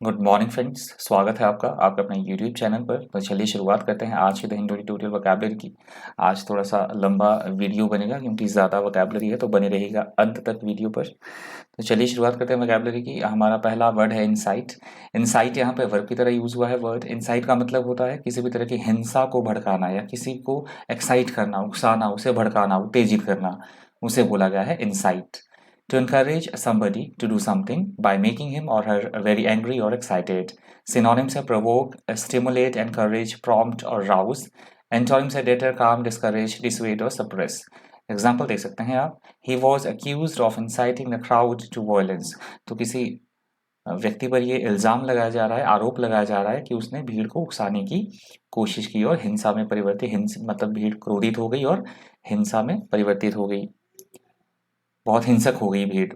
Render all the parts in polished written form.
Good morning friends, स्वागत है आपका अपने यूट्यूब चैनल पर। तो चलिए शुरुआत करते हैं आज के द हिंदू ट्यूटोरियल वोकैबुलरी की। आज थोड़ा सा लंबा वीडियो बनेगा क्योंकि ज़्यादा वोकैबुलरी है, तो बने रहेगा अंत तक वीडियो पर। तो चलिए शुरुआत करते हैं वोकैबुलरी की। हमारा पहला वर्ड है इनसाइट। इनसाइट यहाँ पे वर्ब की तरह यूज़ हुआ है वर्ड। इनसाइट का मतलब होता है किसी भी तरह की हिंसा को भड़काना या किसी को एक्साइट करना, उकसाना, उसे भड़काना, उत्तेजित करना, उसे बोला गया है insight. To encourage somebody to do something by making him or her very angry or excited. Synonyms है provoke, stimulate, encourage, prompt और rouse. Antonyms है deter, calm, discourage, dissuade और suppress. एग्जाम्पल देख सकते हैं आप। He was accused of inciting the crowd to violence. तो किसी व्यक्ति पर ये इल्ज़ाम लगाया जा रहा है, आरोप लगाया जा रहा है कि उसने भीड़ को उकसाने की कोशिश की और हिंसा में परिवर्तित मतलब भीड़ क्रोधित हो गई और हिंसा में परिवर्तित हो गई, बहुत हिंसक हो गई भीड़।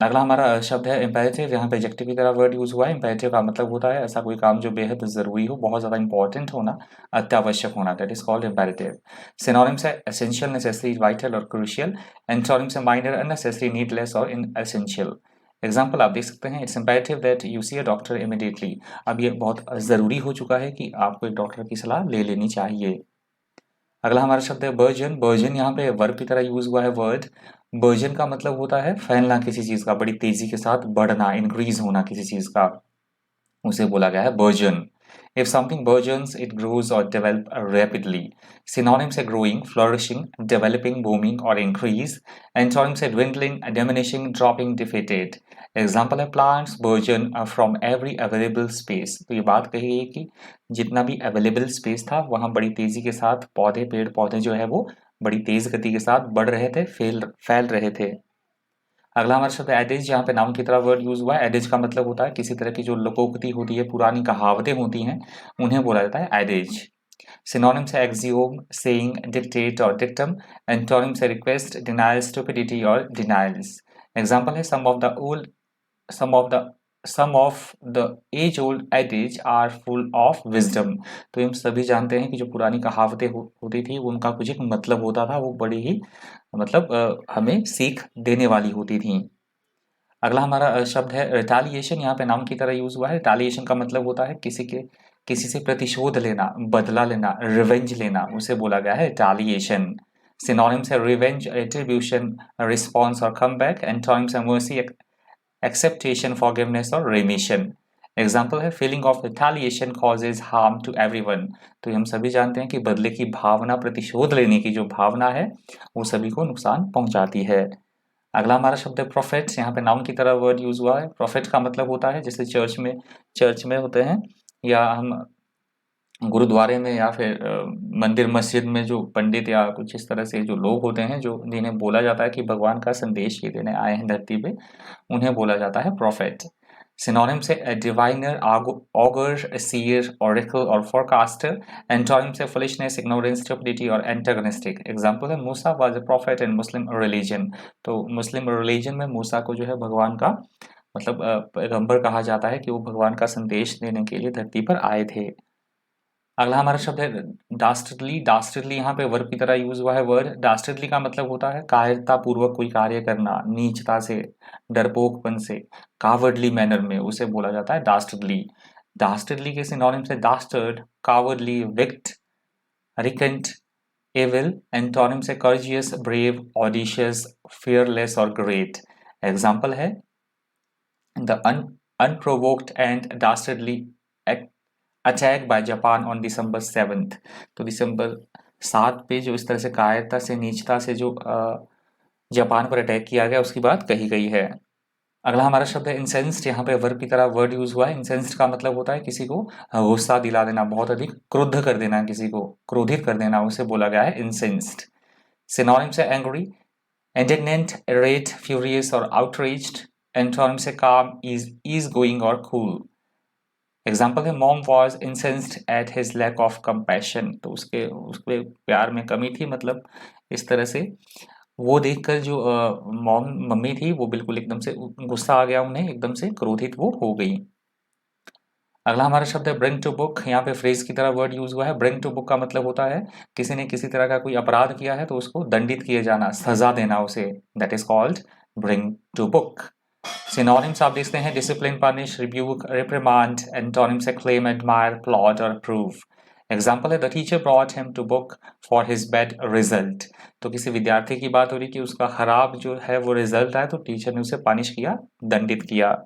अगला हमारा शब्द है इम्पेरेटिव। यहाँ पे एडजेक्टिव की तरह वर्ड यूज हुआ है। इम्पेरेटिव का मतलब होता है ऐसा कोई काम जो बेहद जरूरी हो, बहुत ज्यादा इंपॉर्टेंट होना, अत्यावश्यक होना, that is called imperative. Synonyms है एसेंशियल, नेसेसरी, वाइटल और क्रूशियल। एंटोनिम्स है माइनर, अननेसेसरी, नीडलेस और इनएसेंशियल। एग्जाम्पल आप देख सकते हैं, it's imperative that you see a doctor immediately. अब ये बहुत जरूरी हो चुका है कि आपको एक डॉक्टर की सलाह ले लेनी चाहिए। अगला हमारा शब्द है बर्जन। बर्जन यहाँ पे वर्ब की तरह यूज हुआ है वर्ड। बर्जन का मतलब होता है फैलना किसी चीज का, बड़ी तेजी के साथ बढ़ना, इंक्रीज होना किसी चीज का, उसे बोला गया है burgeon. If something burgeons it grows और डेवलप रैपिडली। सिनोनिम्स है ग्रोइंग, फ्लरिशिंग, डेवलपिंग, बूमिंग और इंक्रीज। एंटोनिम्स है dwindling, diminishing, dropping, defeated। Example है plants burgeon from every available space. तो ये बात कही गई कि जितना भी अवेलेबल स्पेस था वहां बड़ी तेजी के साथ पौधे, पेड़ पौधे जो है वो बड़ी तेज गति के साथ बढ़ रहे थे, फैल रहे थे। अगला हमारा शब्द है एडेज। यहाँ पे नाउन की तरह वर्ड यूज हुआ है। एडेज का मतलब होता है किसी तरह की जो लोकोक्ति होती है, पुरानी कहावतें होती हैं, उन्हें बोला जाता है एडेज। सिनोनिम्स है एक्सियोम, सेइंग, डिक्टेट और डिक्टम। एंटोनिम्स है रिक्वेस्ट, डिनायल, स्टुपिडिटी और डिनायल्स। एग्जाम्पल है some of the some of the age old adage are full of wisdom। तो हम सभी जानते हैं कि जो पुरानी कहावतें होती थी उनका कुछ एक मतलब होता था, वो बड़ी ही मतलब हमें सीख देने वाली होती थी। अगला हमारा शब्द है रिटालिएशन। यहाँ पे नाउन की तरह यूज हुआ है। रिटालिएशन का मतलब होता है किसी से प्रतिशोध लेना, बदला लेना, रिवेंज लेना, उसे बोला गया है रिटालिएशन। सिनोनिम्स है रिवेंज, रेट्रिब्यूशन, रिस्पॉन्स और कमबैक। एंटोनिम्स है मर्सी, एक्सेप्टेशन, फॉरगिवनेस और रेमिशन। एग्जाम्पल है feeling of retaliation causes harm to everyone. तो हम सभी जानते हैं कि बदले की भावना, प्रतिशोध लेने की जो भावना है वो सभी को नुकसान पहुंचाती है। अगला हमारा शब्द है प्रोफेट्स। यहाँ पे नाउन की तरह वर्ड यूज हुआ है। प्रोफेट का मतलब होता है जैसे चर्च में होते हैं, या हम गुरुद्वारे में, या फिर मंदिर मस्जिद में जो पंडित या कुछ इस तरह से जो लोग होते हैं, जो जिन्हें बोला जाता है कि भगवान का संदेश ये देने आए हैं धरती पे, उन्हें बोला जाता है प्रोफेट। सिनोनिम से डिवाइनर, ऑगर, सीयर, ऑरेकल और फोरकास्टर। एंटोनिम से फुलिशनेस, इग्नोरेंस, स्टुपिडिटी और एंटागोनिस्टिक। एग्जांपल है Musa was a prophet in Muslim religion. तो मुस्लिम रिलीजन में मूसा को जो है भगवान का मतलब पैगंबर कहा जाता है कि वो भगवान का संदेश देने के लिए धरती पर आए थे। अगला हमारा शब्द है डास्टर्डली। डास्टर्डली यहाँ पे वर्ब की तरह यूज हुआ है वर्ड। डास्टर्डली का मतलब होता है कायरता पूर्वक कोई कार्य करना, नीचता से, डरपोकपन से, कावर्डली मैनर में, उसे बोला जाता है डास्टर्डली। डास्टर्डली के सिनोनिम्स है dastard, cowardly, wicked, recreant, evil. Antonym से कर्जियस, ब्रेव, ऑडिशियस, फियरलेस और ग्रेट। एग्जाम्पल है the unprovoked and dastardly attack by Japan on December 7th। तो दिसंबर 7 पे जो इस तरह से कायरता से, नीचता से जो जापान पर अटैक किया गया उसकी बात कही गई है। अगला हमारा शब्द है इंसेंस्ड। यहाँ पे वर्ब की तरह वर्ड यूज हुआ है। इंसेंस्ड का मतलब होता है किसी को गुस्सा दिला देना, बहुत अधिक क्रुद्ध कर देना, किसी को क्रोधित कर देना, उसे बोला गया है इंसेंस्ड। सिनोनिम से एंग्री, इंडिग्नेंट, इरेट, फ्यूरियस और आउटरीच्ड। एंटोनिम से काम, इज गोइंग और कूल। एग्जाम्पल है mom was incensed at his lack of compassion. तो उसके प्यार में कमी थी, मतलब इस तरह से वो देखकर जो मम्मी थी वो बिल्कुल एकदम से गुस्सा आ गया उन्हें, एकदम से क्रोधित वो हो गई। अगला हमारा शब्द है ब्रिंग टू बुक। यहाँ पे फ्रेज की तरह वर्ड यूज हुआ है। ब्रिंग टू बुक का मतलब होता है किसी ने किसी तरह का कोई अपराध किया है तो उसको दंडित किए जाना, सजा देना उसे, that is called bring to book. Synonyms आप देखते हैं discipline, punish, rebuke, reprimand. Antonyms है क्लेम, एडमायर, प्लॉट और प्रूव। एग्जाम्पल है the teacher brought him to book for his bad result. तो किसी विद्यार्थी की बात हो रही कि उसका खराब जो है वो रिजल्ट आया तो टीचर ने उसे पनिश किया, दंडित किया।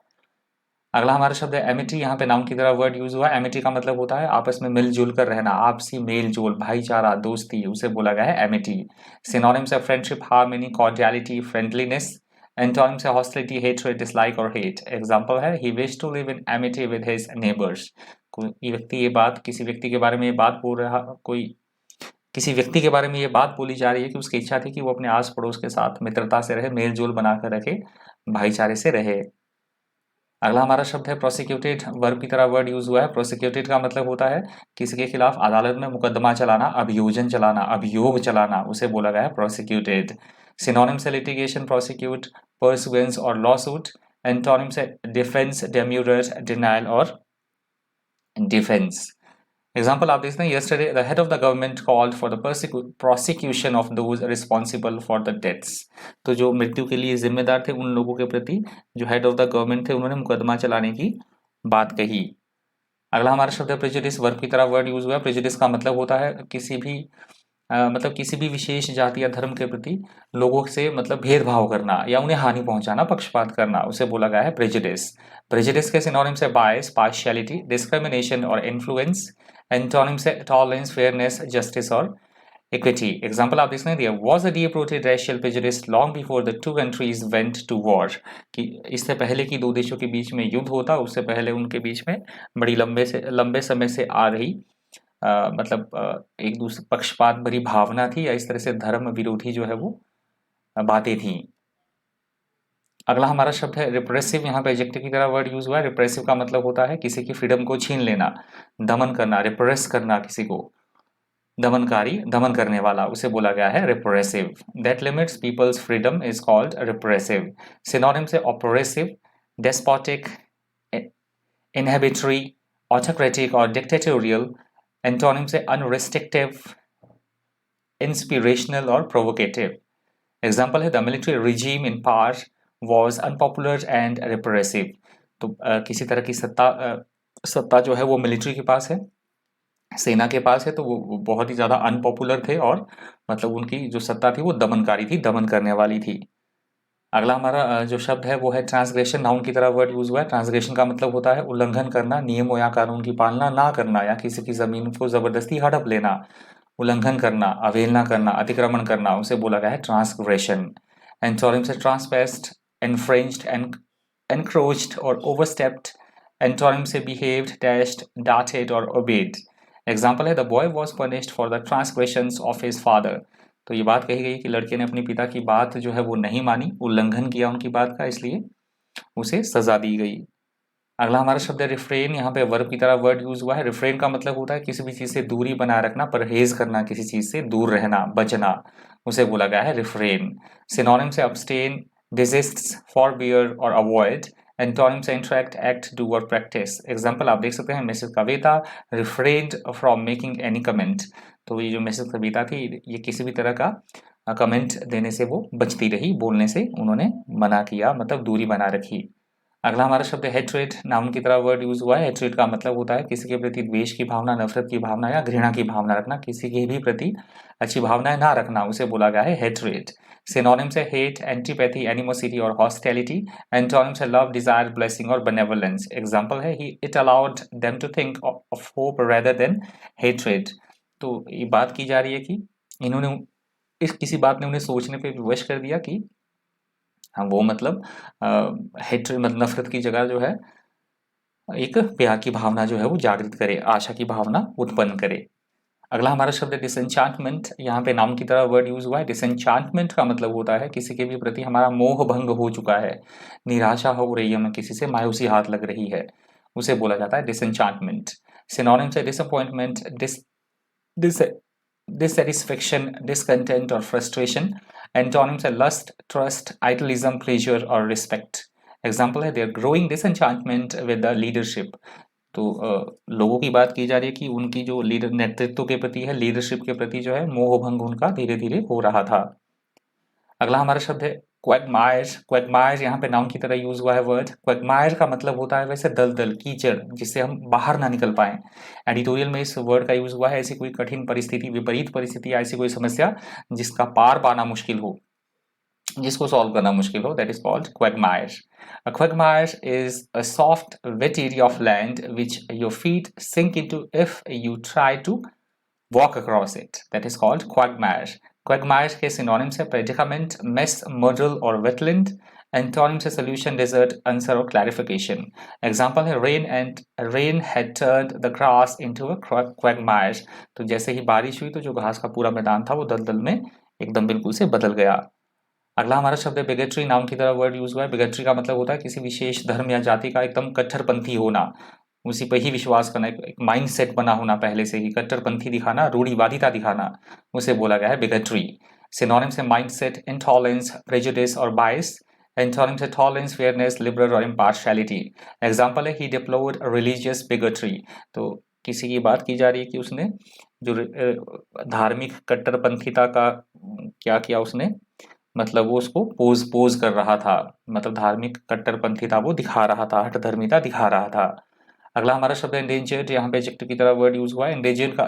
अगला हमारा शब्द है एमिटी। यहाँ पे नाउन की तरह वर्ड यूज हुआ है। एमिटी का मतलब होता है आपस में मिलजुल कर रहना, आपसी मेल जोल, भाईचारा, दोस्ती, उसे बोला गया है एमिटी। सिनोनिम्स है friendship, harmony, cordiality, friendliness. Antonyms है हॉस्टिलिटी, हेट्रेड, डिसलाइक और हेट। एग्जांपल है he wish to live in amity with his neighbours. कोई व्यक्ति ये बात, किसी व्यक्ति के बारे में ये बात बोल रहा, कोई किसी व्यक्ति के बारे में ये बात बोली जा रही है कि उसकी इच्छा थी कि वो अपने आस पड़ोस के साथ मित्रता से रहे, मेल जोल बनाकर रखे, भाईचारे से रहे। अगला हमारा शब्द है प्रोसिक्यूटेड। वर्ब की तरह वर्ड यूज हुआ है। प्रोसिक्यूटेड का मतलब होता है किसी के खिलाफ अदालत में मुकदमा चलाना, अभियोजन चलाना, अभियोग चलाना, उसे बोला गया है प्रोसिक्यूटेड। सिनोनिम्स है लिटिगेशन, प्रोसिक्यूट, परसुएंस और लॉ सूट। एंटोनिम्स है डिफेंस, डेम्यूरर, डिनायल और डिफेंस। एग्जाम्पल आप देखते हैं yesterday the head of the government called for the prosecution of those responsible for the deaths. तो जो मृत्यु के लिए जिम्मेदार थे उन लोगों के प्रति जो हेड ऑफ द गवर्नमेंट थे उन्होंने मुकदमा चलाने की बात कही। अगला हमारा शब्द है प्रेजुडिस। वर्ब की तरह वर्ड यूज हुआ है। प्रेजुडिस का मतलब होता है किसी भी मतलब किसी भी विशेष जाति या धर्म के प्रति लोगों से मतलब भेदभाव करना या उन्हें हानि पहुंचाना, पक्षपात करना, उसे बोला गया है प्रेजुडिस। प्रेजुडिस के सिनोनिम्स है बायस, पार्शियलिटी, डिस्क्रिमिनेशन और इन्फ्लुएंस। एंटोनिम्स है टॉलरेंस, फेयरनेस, जस्टिस और इक्विटी। एग्जाम्पल आप देखते हैं there was a deep rooted racial prejudice long before the two countries went to war. कि इससे पहले कि दो देशों के बीच में युद्ध होता, उससे पहले उनके बीच में बड़ी लंबे समय से आ रही एक दूसरे पक्षपात भरी भावना थी या इस तरह से धर्म विरोधी जो है वो बातें थी। अगला हमारा शब्द है रिप्रेसिव। यहाँ पे एडजेक्टिव की तरह वर्ड यूज हुआ है। रिप्रेसिव का मतलब होता है किसी की फ्रीडम को छीन लेना, दमन करना, रिप्रेस करना, किसी को दमनकारी, दमन करने वाला, उसे बोला गया है repressive. That limits people's freedom is called repressive. Synonym से ऑपरेसिव, डेस्पोटिक, इनहेबिटरी, ऑटोक्रेटिक और डिक्टेटोरियल। एंटोनिम से अनरिस्ट्रिक्टिव, इंस्पिरेशनल और प्रोवोकेटिव। एग्जाम्पल है the military regime in power was unpopular and repressive. तो किसी तरह की सत्ता जो है वो मिलिट्री के पास है, सेना के पास है, तो वो बहुत ही ज़्यादा अनपॉपुलर थे और मतलब उनकी जो सत्ता थी वो दमनकारी थी, दमन करने वाली थी। अगला हमारा जो शब्द है वो है ट्रांसग्रेशन। नाउन की तरह वर्ड यूज हुआ है। ट्रांसग्रेशन का मतलब होता है उल्लंघन करना, नियमों या कानून की पालना ना करना या किसी की जमीन को जबरदस्ती हड़प लेना। उल्लंघन करना, अवहेलना करना, अतिक्रमण करना, उसे बोला गया है ट्रांसग्रेशन। एंटोनिम से ट्रांसपेस्ट, इन्फ्रिंज्ड, एनक्रोच्ड और ओवरस्टेप्ड। एंटोनिम से बिहेव्ड, डैश्ड, डांटेड और ओबेड। एग्जाम्पल है the boy was punished for the transgressions of his father. तो ये बात कही गई कि लड़के ने अपने पिता की बात जो है वो नहीं मानी, उल्लंघन किया उनकी बात का, इसलिए उसे सजा दी गई। अगला हमारा शब्द है रिफ्रेन। यहाँ पे वर्ब की तरह वर्ड यूज हुआ है। रिफ्रेन का मतलब होता है किसी भी चीज से दूरी बनाए रखना, परहेज करना, किसी चीज से दूर रहना, बचना, उसे बोला गया है रिफ्रेन। सिनोनिम से अब्सटेन, डिजिस्ट, फॉरबियर और अवॉइड। एंटोनिम से इंटरेक्ट, एक्ट, डू और प्रैक्टिस। एग्जाम्पल आप देख सकते हैं Mrs Kavita refrained from making any comment. तो ये जो मिसेस कविता थी ये किसी भी तरह का कमेंट देने से वो बचती रही, बोलने से उन्होंने मना किया, मतलब दूरी बना रखी। अगला हमारा शब्द है हेट्रेड। नाउन की तरह वर्ड यूज हुआ है। हेट्रेड का मतलब होता है किसी के प्रति द्वेष की भावना, नफरत की भावना या घृणा की भावना रखना, किसी के भी प्रति अच्छी भावनाएं ना रखना, उसे बोला गया है हेट्रेड। सिनोनिम से हेट, एंटीपैथी, एनिमोसिटी और हॉस्टिलिटी। एंटोनिम से लव, डिजायर, ब्लेसिंग और बेनेवोलेंस। एग्जाम्पल है it allowed them to think of hope rather than hatred. तो ये बात की जा रही है कि इन्होंने इस किसी बात ने उन्हें सोचने पे विवश कर दिया कि हाँ वो मतलब हेट्रेड मतलब नफरत की जगह जो है एक प्यार की भावना जो है वो जागृत करे, आशा की भावना उत्पन्न करे। अगला हमारा शब्द है डिसएंचांटमेंट। यहाँ पे नाउन की तरह वर्ड यूज हुआ है। डिसएंचांटमेंट का मतलब होता है किसी के भी प्रति हमारा मोह भंग हो चुका है, निराशा हो रही है, हमें किसी से मायूसी हाथ लग रही है, उसे बोला जाता है डिसएंचांटमेंट। सिनोनिम से डिसअपॉइंटमेंट, डिससेटिस्फेक्शन, डिसकंटेंट और फ्रस्ट्रेशन। एंटोनिम्स है लस्ट, ट्रस्ट, आइडलिज्म, प्लेजर और रिस्पेक्ट। एग्जाम्पल है their growing disenchantment with the leadership. तो लोगों की बात की जा रही है कि उनकी जो लीडर नेतृत्व के प्रति है, लीडरशिप के प्रति जो है मोह भंग उनका धीरे धीरे हो रहा था। अगला हमारा शब्द है क्वैगमायर। क्वैगमायर यहाँ पे नाउन की तरह यूज हुआ है वर्ड। क्वैगमायर का मतलब होता है वैसे दलदल, कीचड़, जिससे हम बाहर ना निकल पाए। एडिटोरियल में इस वर्ड का यूज हुआ है ऐसी कोई कठिन परिस्थिति, विपरीत परिस्थिति या ऐसी कोई समस्या जिसका पार पाना मुश्किल हो, जिसको सॉल्व करना मुश्किल हो, that is called Quagmire. A quagmire is a soft, wet area of land which your feet sink into if you try to walk across it. That is called quagmire. Quagmire के synonyms है predicament, mess, muddle और wetland. Antonyms है solution, desert, answer और clarification. Example है rain had turned the grass into a quagmire. तो जैसे ही बारिश हुई तो जो घास का पूरा मैदान था वो दलदल में एकदम बिल्कुल से बदल गया। अगला हमारा शब्द है बिगेट्री। नाउन की तरह वर्ड यूज हुआ है। बिगेट्री का मतलब होता है किसी विशेष धर्म या जाति का एकदम कट्टरपंथी होना, उसी पर ही विश्वास करना, एक माइंड सेट बना होना पहले से ही, कट्टरपंथी दिखाना, रूढ़िवादिता दिखाना, उसे बोला गया है बिगेट्री। सिनोनिम्स से माइंड सेट, इंटॉलरेंस, प्रेजुडिस और बायस। एंटोनिम्स है टॉलरेंस, फेयरनेस, लिबरल और इम्पार्शियलिटी। एग्जाम्पल है ही डिप्लोर्ड रिलीजियस बिगेट्री। तो किसी की बात की जा रही है कि उसने जो धार्मिक कट्टरपंथीता का क्या किया उसने, मतलब वो उसको पोज कर रहा था, मतलब धार्मिक कट्टरपंथीता वो दिखा रहा था, हठधर्मिता दिखा रहा था। अगला हमारा शब्द है एंडेंजर्ड। यहाँ पे एडजेक्टिव की तरह वर्ड यूज हुआ है।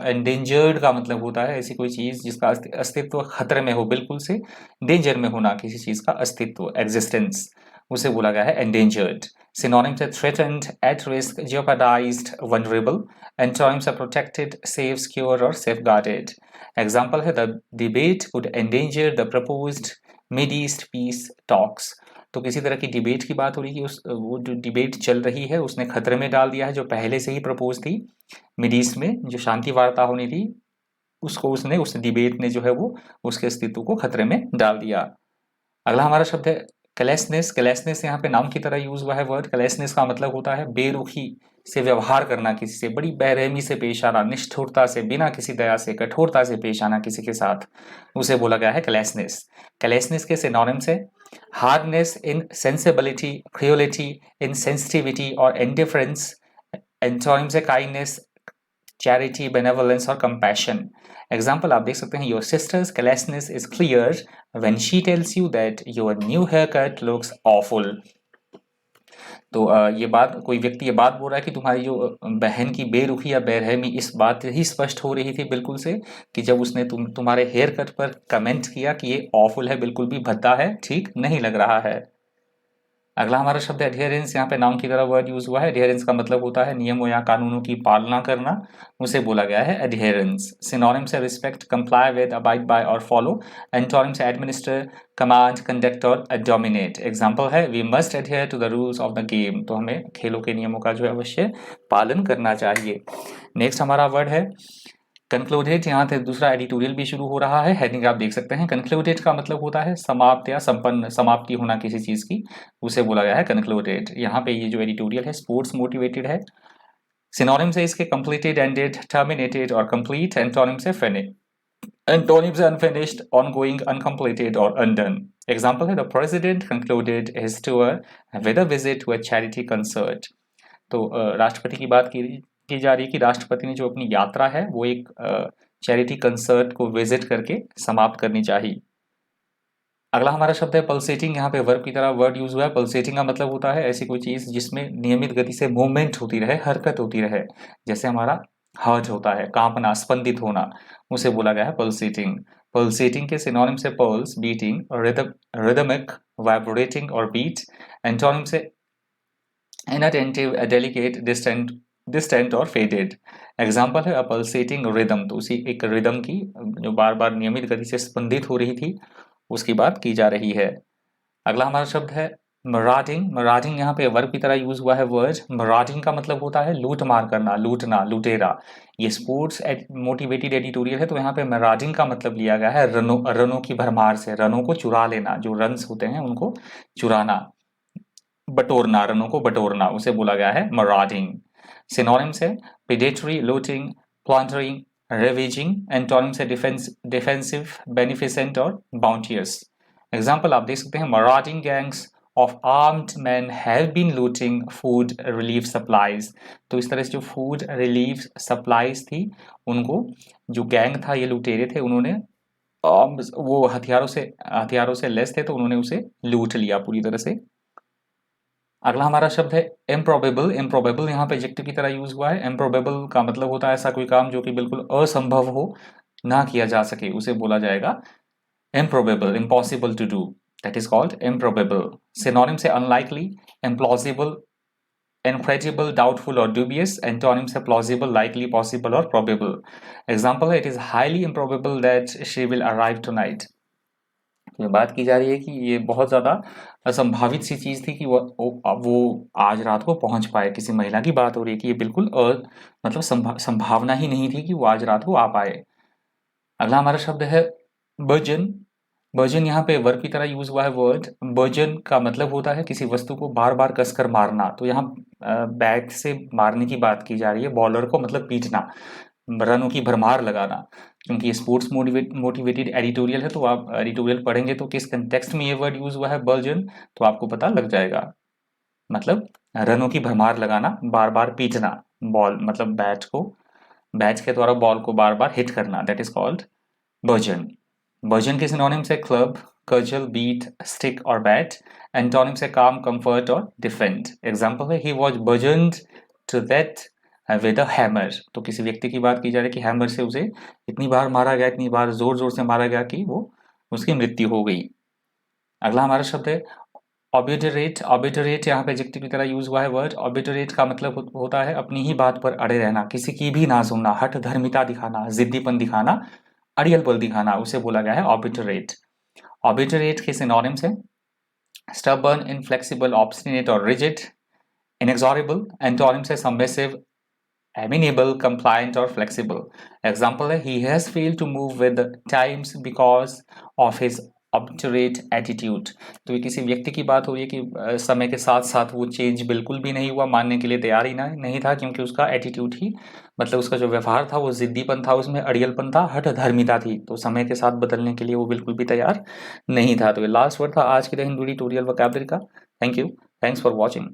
एंडेंजर्ड का मतलब होता है ऐसी कोई चीज जिसका अस्तित्व खतरे में हो, बिल्कुल से डेंजर में होना, किसी चीज का अस्तित्व, एग्जिस्टेंस, उसे बोला गया है एंडेंजर्ड। सिनोनिम्स है threatened, at risk, jeopardized, vulnerable. Antonyms है प्रोटेक्टेड, सेफ, सिक्योर और सेफगार्डेड। एग्जाम्पल है the debate could endanger the proposed Mid East peace talks. तो किसी तरह की डिबेट की बात हो रही है कि वो जो डिबेट चल रही है उसने खतरे में डाल दिया है जो पहले से ही प्रपोज थी मिड ईस्ट में, जो शांति वार्ता होनी थी उसको उसने, उस डिबेट ने जो है वो उसके अस्तित्व को खतरे में डाल दिया। अगला हमारा शब्द है कैलेसनेस। कैलेसनेस यहाँ पे नाम की तरह यूज हुआ है वर्ड। कैलेसनेस का मतलब होता है बेरुखी से व्यवहार करना, किसी से बड़ी बेरहमी से पेश आना, निष्ठुरता से, बिना किसी दया से, कठोरता से पेश आना किसी के साथ, उसे बोला गया है कैलेसनेस। कैलेसनेस के सिनोनिम्स है hardness, insensibility, cruelty, insensitivity और इंडिफरेंस। एंटोनिम्स है काइंडनेस, चैरिटी, बेनेवोलेंस और कंपैशन। एग्जाम्पल आप देख सकते हैं your sister's callousness is clear when she tells you that your new hair cut looks awful. तो ये बात, कोई व्यक्ति ये बात बोल रहा है कि तुम्हारी जो बहन की बेरुखी या बेरहमी इस बात ही स्पष्ट हो रही थी बिल्कुल से कि जब उसने तुम्हारे हेयर कट पर कमेंट किया कि ये ऑफुल है, बिल्कुल भी भद्दा है, ठीक नहीं लग रहा है। अगला हमारा शब्द है एडहेरेंस। यहाँ पे नाउन की तरह वर्ड यूज हुआ है। एडहेरेंस का मतलब होता है नियमों या कानूनों की पालना करना, उसे बोला गया है एडहेरेंस। सिनोनिम्स है respect, comply with, abide by और फॉलो। एंटोनिम्स है एडमिनिस्टर, कमांड, कंडक्ट और डोमिनेट। एग्जाम्पल है we must adhere to the rules of the game. तो हमें खेलों के नियमों का जो है अवश्य पालन करना चाहिए। नेक्स्ट हमारा वर्ड है कंक्लूडेड। यहाँ से दूसरा एडिटोरियल भी शुरू हो रहा है। हेडिंग आप देख सकते हैं। कंक्लूडेड का मतलब होता है समाप्त या संपन्न, समाप्ति होना किसी चीज की, उसे बोला गया है कंक्लूडेड। यहाँ पे ये जो एडिटोरियल है स्पोर्ट्स मोटिवेटेड है। सिनोनिम्स है इसके कंप्लीटेड, एंडेड, टर्मिनेटेड और कंप्लीट। एंटोनिम्स है फिनिश, एंटोनिम्स है अनफिनिश्ड, ऑनगोइंग, अनकम्प्लीटेड और अनडन। एग्जाम्पल है the president concluded his tour with a visit to a charity concert. तो राष्ट्रपति की बात की जा रही है कि राष्ट्रपति ने जो अपनी यात्रा है वो एक चैरिटी कंसर्ट को विजिट करके समाप्त करनी चाहिए। अगला हमारा शब्द है पल्सेटिंग। यहाँ पे वर्ब की तरह वर्ड यूज हुआ है। पल्सेटिंग का मतलब होता है ऐसी कोई चीज जिसमें नियमित गति से मूवमेंट होती रहे, हरकत होती रहे, जैसे हमारा हार्ट होता है, कांपना, स्पंदित होना, उसे बोला गया है पल्सेटिंग। पल्सेटिंग के सिनोनिम से पल्स, बीटिंग, रिदमिक, वाइब्रेटिंग और बीट। एंटोनिम से इनअटेंटिव, डेलिकेट, डिस्टेंट और फेडेड। एग्जाम्पल है अ पल्सेटिंग रिदम। तो उसी एक रिदम की जो बार बार नियमित गति से स्पंदित हो रही थी उसकी बात की जा रही है। अगला हमारा शब्द है मराडिंग। मराडिंग यहाँ पे वर्ब की तरह यूज हुआ है वर्ड। मराडिंग का मतलब होता है लूट मार करना, लूटना, लुटेरा। ये स्पोर्ट्स मोटिवेटेड एडिटोरियल है तो यहाँ पे मराडिंग का मतलब लिया गया है रनों की भरमार से, रनों को चुरा लेना, जो रन्स होते हैं उनको चुराना, बटोरना, रनों को बटोरना, उसे बोला गया है मराडिंग। सिनोनिम्स है predatory, looting, plundering, ravaging. Antonyms है डिफेंसिव, बेनिफिसेंट और बाउंटियस। एग्जाम्पल आप देख सकते हैं marauding gangs of armed man have been looting food relief supplies. तो इस तरह से जो फूड रिलीफ सप्लाईज थी उनको, जो गैंग था ये लुटेरे थे, उन्होंने वो हथियारों से लेस थे तो उन्होंने उसे लूट लिया पूरी तरह से। अगला हमारा शब्द है इम्प्रोबेबल। इम्प्रोबेबल यहाँ पे एडजेक्टिव की तरह यूज हुआ है। इम्प्रोबेबल का मतलब होता है ऐसा कोई काम जो कि बिल्कुल असंभव हो, ना किया जा सके, उसे बोला जाएगा improbable, impossible to do, that is called improbable. Synonym से unlikely, implausible, incredible, doubtful or dubious. Antonym से plausible, likely, possible or probable. Example है, it is highly improbable that she will arrive tonight. ये बात की जा रही है कि ये बहुत ज़्यादा असंभावित सी चीज़ थी कि वो आज रात को पहुंच पाए। किसी महिला की बात हो रही है कि ये बिल्कुल मतलब संभावना ही नहीं थी कि वो आज रात को आ पाए। अगला हमारा शब्द है बर्जन। बर्जन यहाँ पे वर्ब की तरह यूज हुआ है वर्ड। बर्जन का मतलब होता है किसी वस्तु को बार बार कसकर मारना। तो यहाँ बैट से मारने की बात की जा रही है, बॉलर को मतलब पीटना, रनों की भरमार लगाना। क्योंकि ये स्पोर्ट्स मोटिवेटेड एडिटोरियल है तो आप एडिटोरियल पढ़ेंगे तो किस कंटेक्स्ट में ये वर्ड यूज हुआ है बर्जन, तो आपको पता लग जाएगा। मतलब रनों की भरमार लगाना, बार बार पीटना, बॉल मतलब बैट के द्वारा बॉल को बार बार हिट करना, that is called bludgeon. Bludgeon के सिनोनिम से क्लब, कर्जल, बीट, स्टिक और बैट। एंटोनिम से काम, कंफर्ट और डिफेंड। एग्जाम्पल है he was bludgeoned to death with a hammer. तो किसी व्यक्ति की बात की जा रही है कि हैमर से उसे इतनी बार मारा गया, इतनी बार जोर जोर से मारा गया कि वो उसकी मृत्यु हो गई। अगला हमारा शब्द है ऑबिटरेट। ऑबिटरेट यहाँ पे एडजेक्टिव की तरह यूज हुआ है वर्ड। ऑबिटरेट का मतलब होता है अपनी ही बात पर अड़े रहना, किसी की भी ना सुनना, हठ धर्मिता दिखाना, जिद्दीपन दिखाना, अड़ियल पल दिखाना, उसे बोला गया है ऑबिटरेट। ऑबिटरेट के सिनोनिम्स हैं स्टबर्न, इनफ्लेक्सिबल, ऑब्स्टिनेट और रिजिड। इनएक्सोरेबल एंटोनिम से सबमिसिव, amenable, compliant और flexible. Example है he has failed to move with the times because of his obdurate attitude. तो ये किसी व्यक्ति की बात हो रही है कि समय के साथ साथ वो चेंज बिल्कुल भी नहीं हुआ, मानने के लिए तैयार ही नहीं था, क्योंकि उसका एटीट्यूड ही मतलब उसका जो व्यवहार था वो जिद्दीपन था, उसमें अड़ियलपन था, हठ धर्मिता थी। तो समय के साथ बदलने के लिए वो बिल्कुल भी तैयार नहीं था। तो ये लास्ट वर्ड था आज के दिन हिंदी ट्यूटोरियल वोकैबुलरी का। Thank you, thanks for watching.